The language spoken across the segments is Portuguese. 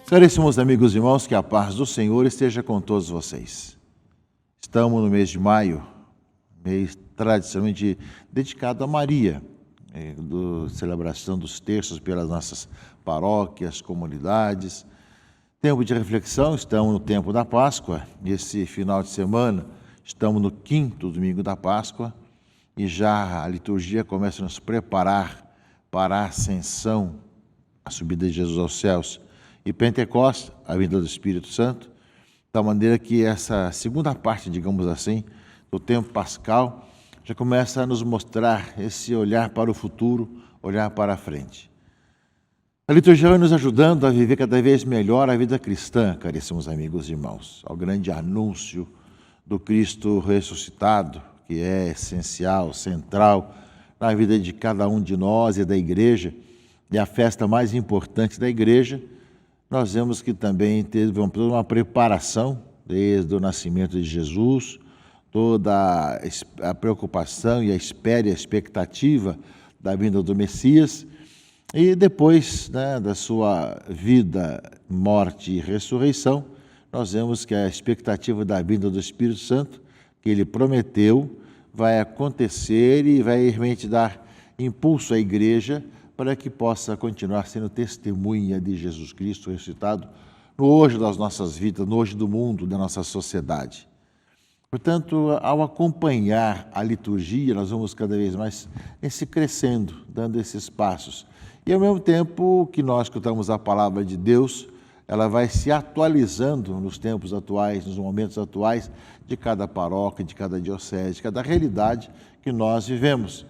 Caríssimos amigos e irmãos, que a paz do Senhor esteja com todos vocês. Estamos no mês de maio, mês tradicionalmente dedicado a Maria, celebração dos terços pelas nossas paróquias, comunidades. Tempo de reflexão, estamos no tempo da Páscoa, e esse final de semana estamos no 5º domingo da Páscoa, e já a liturgia começa a nos preparar para a ascensão, a subida de Jesus aos céus, e Pentecostes, a vinda do Espírito Santo, da maneira que essa segunda parte, digamos assim, do tempo pascal, já começa a nos mostrar esse olhar para o futuro, olhar para a frente. A liturgia vai nos ajudando a viver cada vez melhor a vida cristã, caríssimos amigos e irmãos, ao grande anúncio do Cristo ressuscitado, que é essencial, central na vida de cada um de nós e da igreja, e a festa mais importante da igreja. Nós vemos que também teve uma preparação desde o nascimento de Jesus, toda a preocupação e a espera e a expectativa da vinda do Messias, e depois, da sua vida, morte e ressurreição, nós vemos que a expectativa da vinda do Espírito Santo, que ele prometeu, vai acontecer e vai realmente dar impulso à igreja para que possa continuar sendo testemunha de Jesus Cristo ressuscitado no hoje das nossas vidas, no hoje do mundo, da nossa sociedade. Portanto, ao acompanhar a liturgia, nós vamos cada vez mais crescendo, dando esses passos. E ao mesmo tempo que nós escutamos a palavra de Deus, ela vai se atualizando nos tempos atuais, nos momentos atuais de cada paróquia, de cada diocese, de cada realidade que nós vivemos.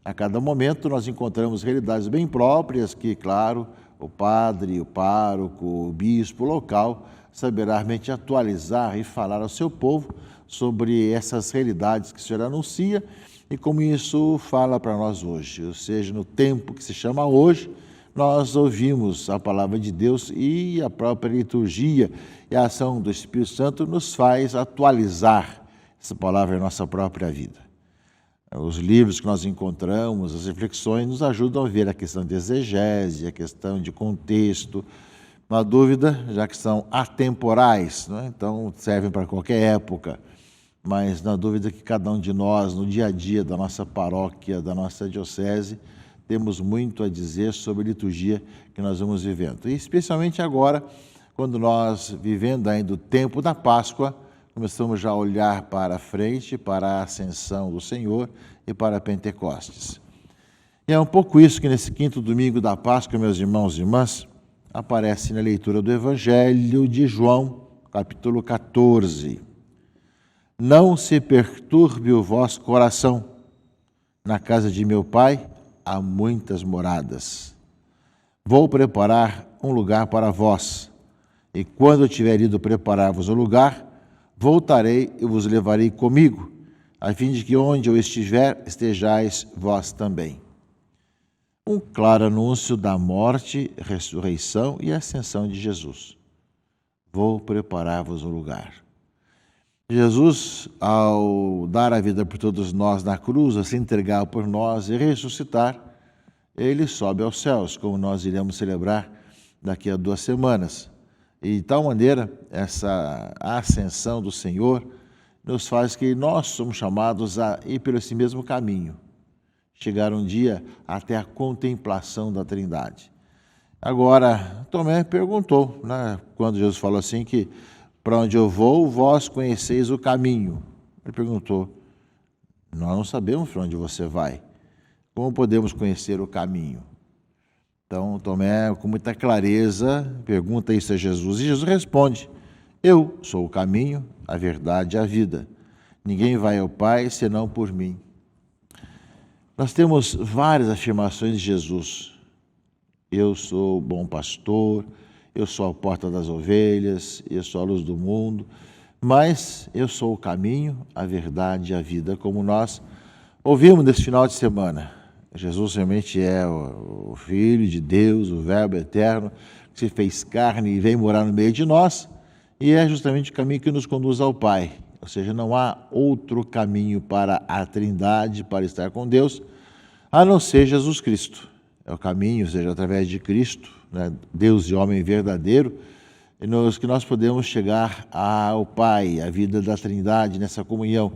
A cada momento nós encontramos realidades bem próprias que, claro, o padre, o pároco, o bispo local saberá realmente atualizar e falar ao seu povo sobre essas realidades que o Senhor anuncia e como isso fala para nós hoje. Ou seja, no tempo que se chama hoje, nós ouvimos a palavra de Deus e a própria liturgia e a ação do Espírito Santo nos faz atualizar essa palavra em nossa própria vida. Os livros que nós encontramos, as reflexões, nos ajudam a ver a questão de exegese, a questão de contexto. Na dúvida, já que são atemporais, então servem para qualquer época, mas na dúvida que cada um de nós, no dia a dia da nossa paróquia, da nossa diocese, temos muito a dizer sobre a liturgia que nós vamos vivendo. E especialmente agora, quando nós, vivendo ainda o tempo da Páscoa, começamos já a olhar para frente, para a ascensão do Senhor e para Pentecostes. E é um pouco isso que nesse 5º domingo da Páscoa, meus irmãos e irmãs, aparece na leitura do Evangelho de João, capítulo 14. Não se perturbe o vosso coração. Na casa de meu Pai há muitas moradas. Vou preparar um lugar para vós, e quando eu tiver ido preparar-vos o lugar, voltarei e vos levarei comigo, a fim de que onde eu estiver, estejais vós também. Um claro anúncio da morte, ressurreição e ascensão de Jesus. Vou preparar-vos um lugar. Jesus, ao dar a vida por todos nós na cruz, a se entregar por nós e ressuscitar, ele sobe aos céus, como nós iremos celebrar daqui a 2 semanas. E de tal maneira, essa ascensão do Senhor nos faz que nós somos chamados a ir por esse mesmo caminho, chegar um dia até a contemplação da Trindade. Agora, Tomé perguntou, quando Jesus falou assim que para onde eu vou, vós conheceis o caminho. Ele perguntou, nós não sabemos para onde você vai, como podemos conhecer o caminho? Então, Tomé, com muita clareza, pergunta isso a Jesus, e Jesus responde, eu sou o caminho, a verdade e a vida. Ninguém vai ao Pai senão por mim. Nós temos várias afirmações de Jesus. Eu sou o bom pastor, eu sou a porta das ovelhas, eu sou a luz do mundo, mas eu sou o caminho, a verdade e a vida, como nós ouvimos nesse final de semana. Jesus realmente é o Filho de Deus, o Verbo eterno, que se fez carne e veio morar no meio de nós, e é justamente o caminho que nos conduz ao Pai. Ou seja, não há outro caminho para a Trindade, para estar com Deus, a não ser Jesus Cristo. É o caminho, ou seja, através de Cristo, Deus e homem verdadeiro, que nós podemos chegar ao Pai, à vida da Trindade, nessa comunhão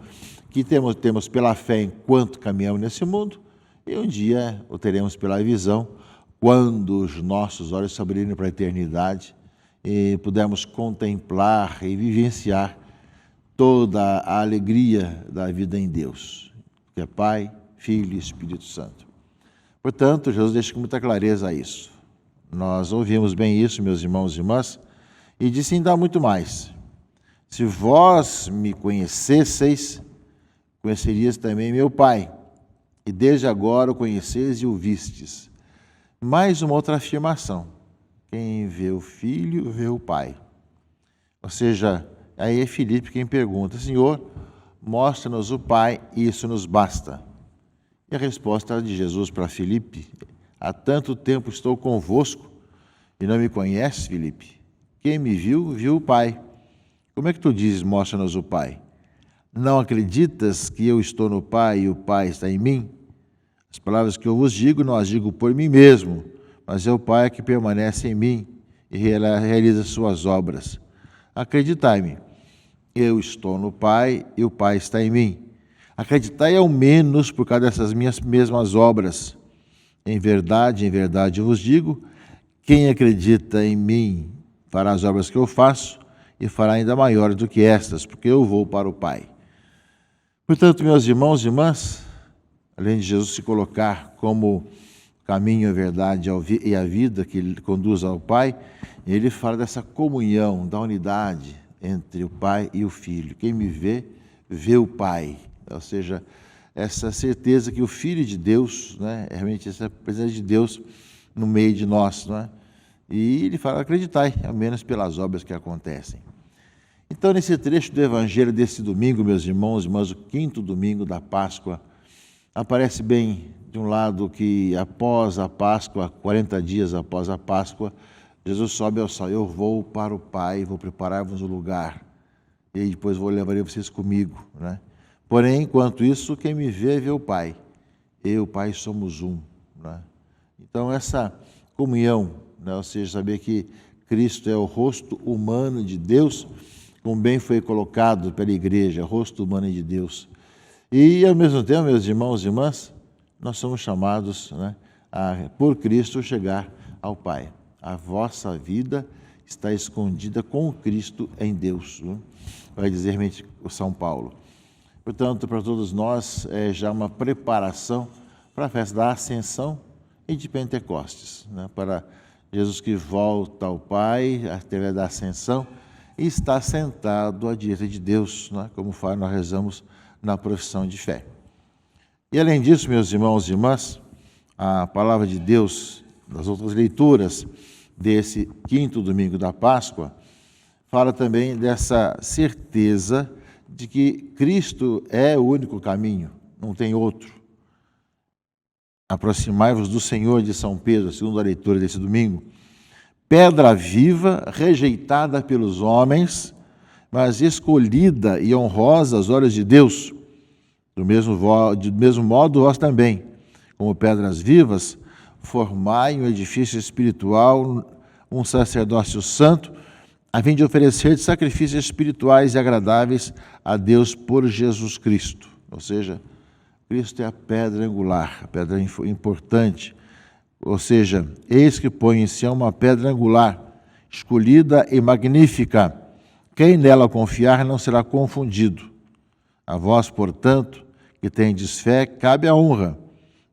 que temos pela fé enquanto caminhamos nesse mundo, e um dia o teremos pela visão, quando os nossos olhos se abrirem para a eternidade e pudermos contemplar e vivenciar toda a alegria da vida em Deus, que é Pai, Filho e Espírito Santo. Portanto, Jesus deixa com muita clareza isso. Nós ouvimos bem isso, meus irmãos e irmãs, e disse ainda muito mais. Se vós me conhecesseis, conhecerias também meu Pai, e desde agora o conheceis e o vistes. Mais uma outra afirmação. Quem vê o Filho, vê o Pai. Ou seja, aí é Filipe quem pergunta, Senhor, mostra-nos o Pai e isso nos basta. E a resposta de Jesus para Filipe, há tanto tempo estou convosco e não me conheces, Filipe? Quem me viu, viu o Pai. Como é que tu dizes, mostra-nos o Pai? Não acreditas que eu estou no Pai e o Pai está em mim? As palavras que eu vos digo, não as digo por mim mesmo, mas é o Pai que permanece em mim e realiza suas obras. Acreditai-me, eu estou no Pai e o Pai está em mim. Acreditai ao menos por causa dessas minhas mesmas obras. Em verdade eu vos digo, quem acredita em mim fará as obras que eu faço e fará ainda maiores do que estas, porque eu vou para o Pai. Portanto, meus irmãos e irmãs, além de Jesus se colocar como caminho, a verdade e a vida que ele conduz ao Pai, ele fala dessa comunhão, da unidade entre o Pai e o Filho. Quem me vê, vê o Pai. Ou seja, essa certeza que o Filho de Deus, né, é realmente essa presença de Deus no meio de nós. Não é? E ele fala, acreditai, ao menos pelas obras que acontecem. Então, nesse trecho do Evangelho desse domingo, meus irmãos e irmãs, o 5º domingo da Páscoa, aparece bem, de um lado, que após a Páscoa, 40 dias após a Páscoa, Jesus sobe ao céu. Eu vou para o Pai, vou preparar-vos um lugar, e depois levarei vocês comigo. Né? Porém, enquanto isso, quem me vê, vê o Pai. Eu e o Pai somos um. Né? Então, essa comunhão, né? Ou seja, saber que Cristo é o rosto humano de Deus, como bem foi colocado pela igreja, rosto humano de Deus. E, ao mesmo tempo, meus irmãos e irmãs, nós somos chamados, né, por Cristo, chegar ao Pai. A vossa vida está escondida com Cristo em Deus, né? Vai dizer realmente o São Paulo. Portanto, para todos nós, é já uma preparação para a festa da Ascensão e de Pentecostes, né? Para Jesus que volta ao Pai, através da Ascensão, e está sentado à direita de Deus, né? Como nós rezamos na profissão de fé. E além disso, meus irmãos e irmãs, a palavra de Deus, das outras leituras desse 5º domingo da Páscoa, fala também dessa certeza de que Cristo é o único caminho, não tem outro. Aproximai-vos do Senhor, de São Pedro, segundo a leitura desse domingo. Pedra viva, rejeitada pelos homens, mas escolhida e honrosa aos olhos de Deus. Do mesmo modo, vós também, como pedras vivas, formai um edifício espiritual, um sacerdócio santo, a fim de oferecer sacrifícios espirituais e agradáveis a Deus por Jesus Cristo. Ou seja, Cristo é a pedra angular, a pedra importante. Ou seja, eis que põe em Sião uma pedra angular, escolhida e magnífica. Quem nela confiar não será confundido. A vós, portanto, que tendes fé, cabe a honra,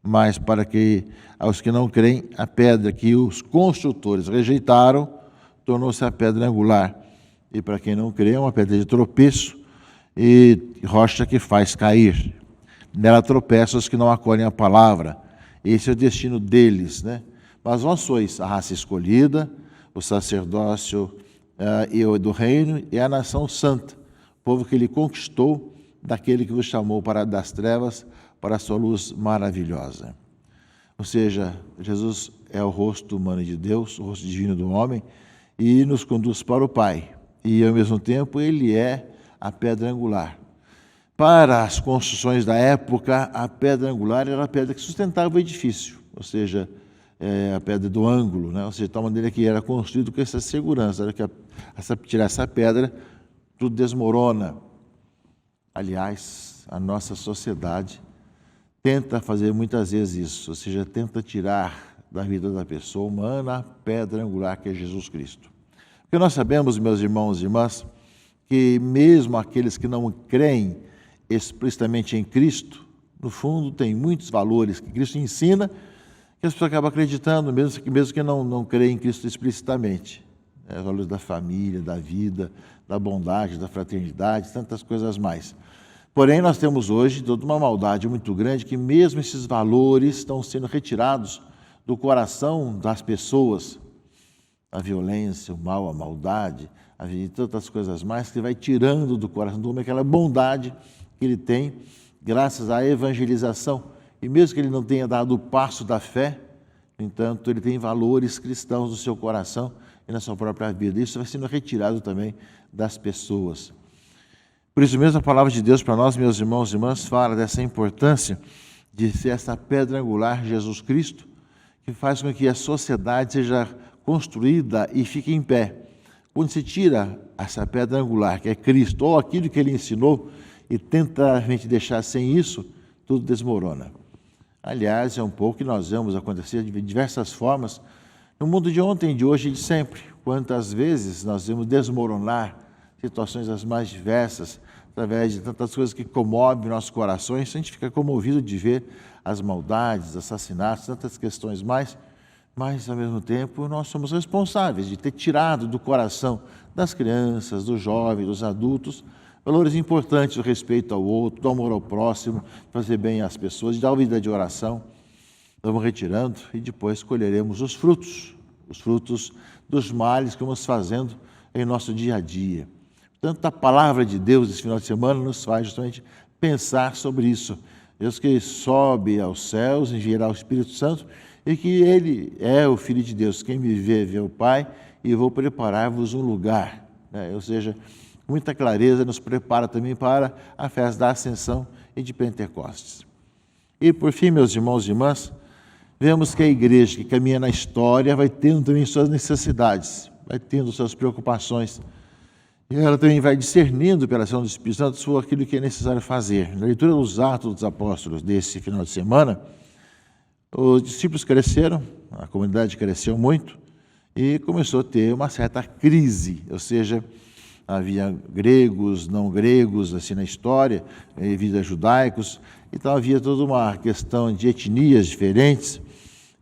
mas para que aos que não creem, a pedra que os construtores rejeitaram, tornou-se a pedra angular. E para quem não crê, é uma pedra de tropeço e rocha que faz cair. Nela tropeçam os que não acolhem a palavra. Esse é o destino deles, né? Mas vós sois a raça escolhida, o sacerdócio do reino e a nação santa, o povo que ele conquistou daquele que vos chamou das trevas para a sua luz maravilhosa. Ou seja, Jesus é o rosto humano de Deus, o rosto divino do homem, e nos conduz para o Pai. E, ao mesmo tempo, ele é a pedra angular. Para as construções da época, a pedra angular era a pedra que sustentava o edifício. Ou seja, a pedra do ângulo, né? Ou seja, de tal maneira que era construído com essa segurança, era que tirar essa pedra, tudo desmorona. Aliás, a nossa sociedade tenta fazer muitas vezes isso, ou seja, tenta tirar da vida da pessoa humana a pedra angular que é Jesus Cristo. Porque nós sabemos, meus irmãos e irmãs, que mesmo aqueles que não creem explicitamente em Cristo, no fundo tem muitos valores que Cristo ensina, que as pessoas acabam acreditando, mesmo que não creem em Cristo explicitamente. Os valores da família, da vida, da bondade, da fraternidade, tantas coisas mais. Porém, nós temos hoje toda uma maldade muito grande, que mesmo esses valores estão sendo retirados do coração das pessoas. A violência, o mal, a maldade, e tantas coisas mais, que vai tirando do coração do homem aquela bondade que ele tem, graças à evangelização. E mesmo que ele não tenha dado o passo da fé, no entanto, ele tem valores cristãos no seu coração e na sua própria vida. Isso vai sendo retirado também das pessoas. Por isso mesmo a palavra de Deus para nós, meus irmãos e irmãs, fala dessa importância de ser essa pedra angular, Jesus Cristo, que faz com que a sociedade seja construída e fique em pé. Quando se tira essa pedra angular, que é Cristo, ou aquilo que ele ensinou, e tenta a gente deixar sem isso, tudo desmorona. Aliás, é um pouco que nós vemos acontecer de diversas formas no mundo de ontem, de hoje e de sempre. Quantas vezes nós vemos desmoronar situações as mais diversas, através de tantas coisas que comovem nossos corações, a gente fica comovido de ver as maldades, assassinatos, tantas questões mais, mas, ao mesmo tempo, nós somos responsáveis de ter tirado do coração das crianças, dos jovens, dos adultos, valores importantes do respeito ao outro, do amor ao próximo, fazer bem às pessoas, de dar vida de oração. Vamos retirando e depois colheremos os frutos dos males que vamos fazendo em nosso dia a dia. Portanto, a palavra de Deus esse final de semana nos faz justamente pensar sobre isso. Deus que sobe aos céus, enviará o Espírito Santo, e que Ele é o Filho de Deus. Quem me vê, vê o Pai, e eu vou preparar-vos um lugar. Ou seja, muita clareza nos prepara também para a festa da Ascensão e de Pentecostes. E, por fim, meus irmãos e irmãs, vemos que a igreja que caminha na história vai tendo também suas necessidades, vai tendo suas preocupações. E ela também vai discernindo pela ação do Espírito Santo sobre aquilo que é necessário fazer. Na leitura dos Atos dos Apóstolos desse final de semana, os discípulos cresceram, a comunidade cresceu muito e começou a ter uma certa crise, ou seja, havia gregos, não gregos, assim na história, vida judaicos, então havia toda uma questão de etnias diferentes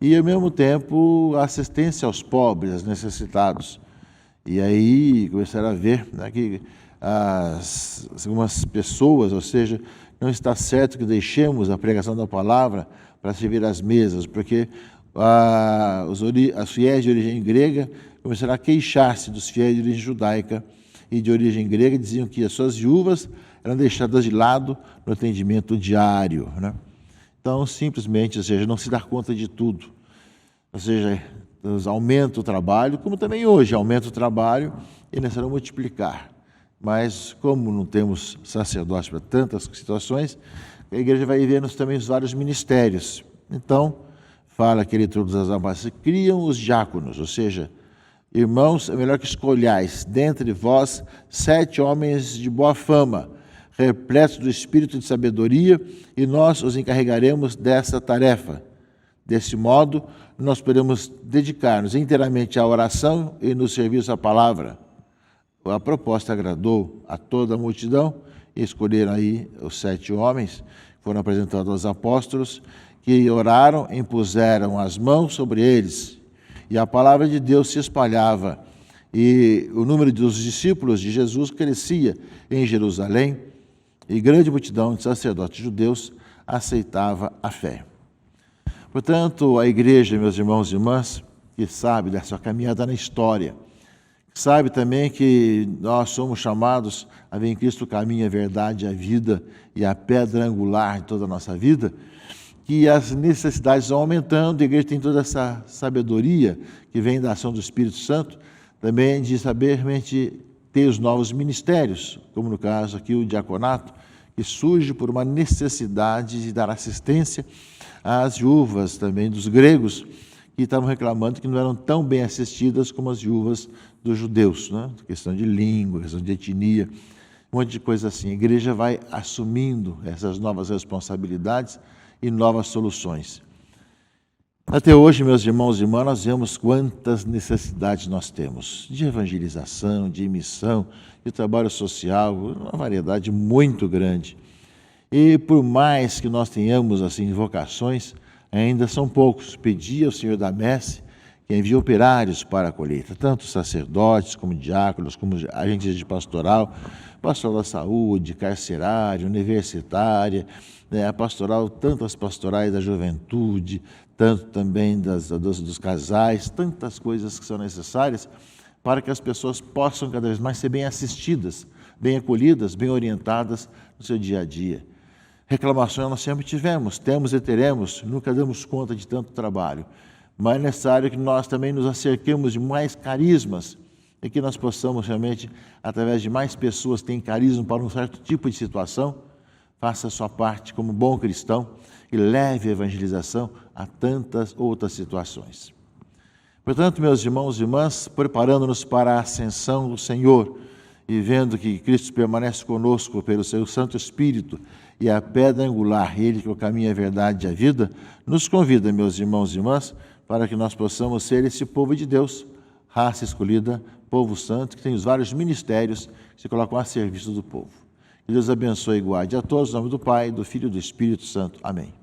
e, ao mesmo tempo, assistência aos pobres, aos necessitados. E aí começaram a ver que algumas pessoas, ou seja, não está certo que deixemos a pregação da palavra para servir às mesas, porque os fiéis de origem grega começaram a queixar-se dos fiéis de origem judaica e de origem grega, diziam que as suas viúvas eram deixadas de lado no atendimento diário. Então, simplesmente, ou seja, não se dá conta de tudo. Ou seja, aumenta o trabalho, como também hoje aumenta o trabalho e é necessário multiplicar. Mas, como não temos sacerdotes para tantas situações, a igreja vai vendo também os vários ministérios. Então, fala que ele todas as almas criam os diáconos, ou seja, irmãos, é melhor que escolhais dentre vós 7 homens de boa fama, repletos do espírito de sabedoria, e nós os encarregaremos dessa tarefa. Desse modo, nós podemos dedicar-nos inteiramente à oração e no serviço à palavra. A proposta agradou a toda a multidão e escolheram aí os 7 homens, foram apresentados aos apóstolos, que oraram e impuseram as mãos sobre eles. E a palavra de Deus se espalhava, e o número dos discípulos de Jesus crescia em Jerusalém, e grande multidão de sacerdotes judeus aceitava a fé. Portanto, a igreja, meus irmãos e irmãs, que sabe dessa caminhada na história, sabe também que nós somos chamados a ver em Cristo o caminho, a verdade, a vida e a pedra angular de toda a nossa vida, que as necessidades vão aumentando, a igreja tem toda essa sabedoria que vem da ação do Espírito Santo, também de saber realmente ter os novos ministérios, como no caso aqui o diaconato, que surge por uma necessidade de dar assistência às viúvas também dos gregos, e estavam reclamando que não eram tão bem assistidas como as viúvas dos judeus, né? Questão de língua, questão de etnia, um monte de coisa assim. A igreja vai assumindo essas novas responsabilidades e novas soluções. Até hoje, meus irmãos e irmãs, nós vemos quantas necessidades nós temos de evangelização, de missão, de trabalho social, uma variedade muito grande. E por mais que nós tenhamos assim vocações, ainda são poucos. Pedi ao Senhor da Messe que envie operários para a colheita, tanto sacerdotes como diáconos, como agentes de pastoral da saúde, carcerária, universitária, a pastoral, tanto as pastorais da juventude, tanto também dos casais, tantas coisas que são necessárias para que as pessoas possam cada vez mais ser bem assistidas, bem acolhidas, bem orientadas no seu dia a dia. Reclamações nós sempre tivemos, temos e teremos, nunca damos conta de tanto trabalho, mas é necessário que nós também nos acerquemos de mais carismas e que nós possamos realmente, através de mais pessoas que têm carisma para um certo tipo de situação, faça a sua parte como bom cristão e leve a evangelização a tantas outras situações. Portanto, meus irmãos e irmãs, preparando-nos para a ascensão do Senhor e vendo que Cristo permanece conosco pelo seu Santo Espírito e a pedra angular, Ele que é o caminho, a verdade e a vida, nos convida, meus irmãos e irmãs, para que nós possamos ser esse povo de Deus, raça escolhida, povo santo, que tem os vários ministérios que se colocam a serviço do povo. Que Deus abençoe e guarde a todos, em nome do Pai, do Filho e do Espírito Santo. Amém.